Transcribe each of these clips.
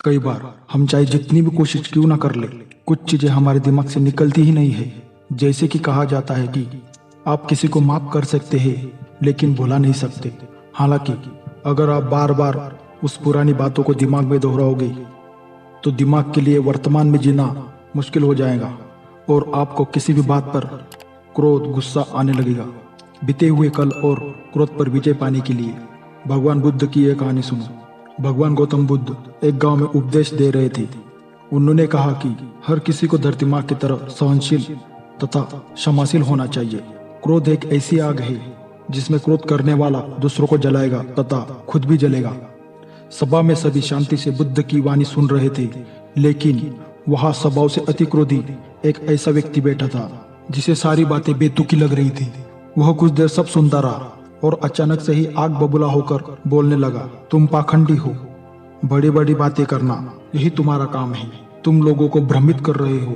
कई बार हम चाहे जितनी भी कोशिश क्यों ना कर ले, कुछ चीजें हमारे दिमाग से निकलती ही नहीं है। जैसे कि कहा जाता है कि आप किसी को माफ कर सकते हैं लेकिन भुला नहीं सकते। हालांकि अगर आप बार बार उस पुरानी बातों को दिमाग में दोहराओगे तो दिमाग के लिए वर्तमान में जीना मुश्किल हो जाएगा और आपको किसी भी बात पर क्रोध गुस्सा आने लगेगा। बीते हुए कल और क्रोध पर विजय पाने के लिए भगवान बुद्ध की एक कहानी सुनो। भगवान गौतम बुद्ध एक गांव में उपदेश दे रहे थे। उन्होंने कहा कि हर किसी को धरती माँ की तरह सहनशील तथा क्षमाशील होना चाहिए। क्रोध एक ऐसी आग है जिसमें क्रोध करने वाला दूसरों को जलाएगा तथा खुद भी जलेगा। सभा में सभी शांति से बुद्ध की वाणी सुन रहे थे, लेकिन वहां स्वभाव से अति क्रोधी एक ऐसा व्यक्ति बैठा था जिसे सारी बातें बेतुकी लग रही थी। वह कुछ देर सब सुनता रहा और अचानक से ही आग बबूला होकर बोलने लगा, तुम पाखंडी हो, बड़ी बड़ी बातें करना यही तुम्हारा काम है, तुम लोगों को भ्रमित कर रहे हो,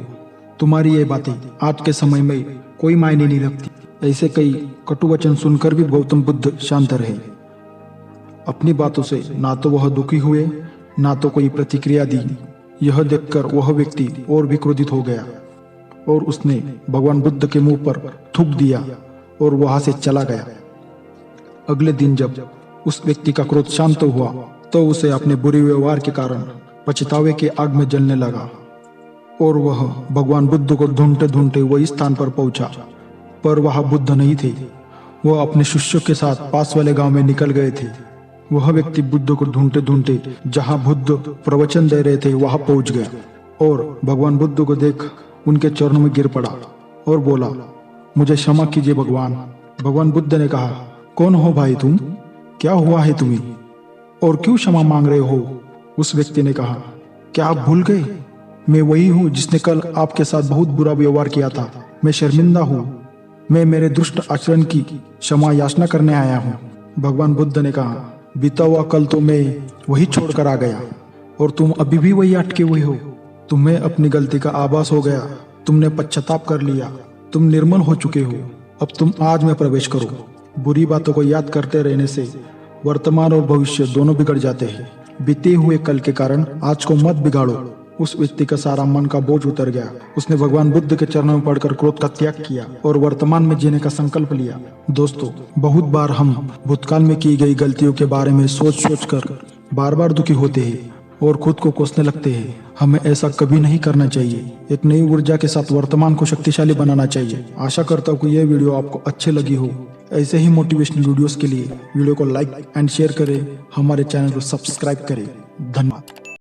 तुम्हारी ये बातें आज के समय में कोई मायने नहीं रखती। ऐसे कई कटु वचन सुनकर भी गौतम बुद्ध शांत रहे। अपनी बातों से ना तो वह दुखी हुए ना तो कोई प्रतिक्रिया दी। यह देखकर वह व्यक्ति और भी क्रोधित हो गया और उसने भगवान बुद्ध के मुंह पर थूक दिया और वहां से चला गया। अगले दिन जब उस व्यक्ति का क्रोध शांत हुआ तो उसे अपने बुरे व्यवहार के कारण पछतावे के आग में जलने लगा और वह भगवान बुद्ध को ढूंढते ढूंढते वही स्थान पर पहुंचा, पर वहां बुद्ध नहीं थे। वह अपने शिष्यों के साथ पास वाले गांव में निकल गए थे। वह व्यक्ति बुद्ध को ढूंढते ढूंढते जहां बुद्ध प्रवचन दे रहे थे वहां पहुंच गया और भगवान बुद्ध को देख उनके चरणों में गिर पड़ा और बोला, मुझे क्षमा कीजिए भगवान। भगवान बुद्ध ने कहा, कौन हो भाई तुम, क्या हुआ है तुम्हें और क्यों क्षमा मांग रहे हो? उस व्यक्ति ने कहा, क्या आप भूल गए, मैं वही हूँ जिसने कल आपके साथ बहुत बुरा व्यवहार किया था। मैं शर्मिंदा हूँ, मैं मेरे दुष्ट आचरण की क्षमा याचना करने आया हूँ। भगवान बुद्ध ने कहा, बीता हुआ कल तो मैं वही छोड़कर आ गया और तुम अभी भी वही अटके हुए हो। तुम्हें अपनी गलती का आभास हो गया, तुमने पश्चाताप कर लिया, तुम निर्मल हो चुके हो। अब तुम आज में प्रवेश करो। बुरी बातों को याद करते रहने से वर्तमान और भविष्य दोनों बिगड़ जाते हैं। बीते हुए कल के कारण आज को मत बिगाड़ो। उस व्यक्ति का सारा मन का बोझ उतर गया। उसने भगवान बुद्ध के चरणों में पड़कर क्रोध का त्याग किया और वर्तमान में जीने का संकल्प लिया। दोस्तों, बहुत बार हम भूतकाल में की गई गलतियों के बारे में सोच कर बार बार दुखी होते हैं और खुद को कोसने लगते हैं। हमें ऐसा कभी नहीं करना चाहिए। एक नई ऊर्जा के साथ वर्तमान को शक्तिशाली बनाना चाहिए। आशा करता हूँ कि यह वीडियो आपको अच्छी लगी हो। ऐसे ही मोटिवेशनल वीडियोस के लिए वीडियो को लाइक एंड शेयर करें, हमारे चैनल को सब्सक्राइब करें। धन्यवाद।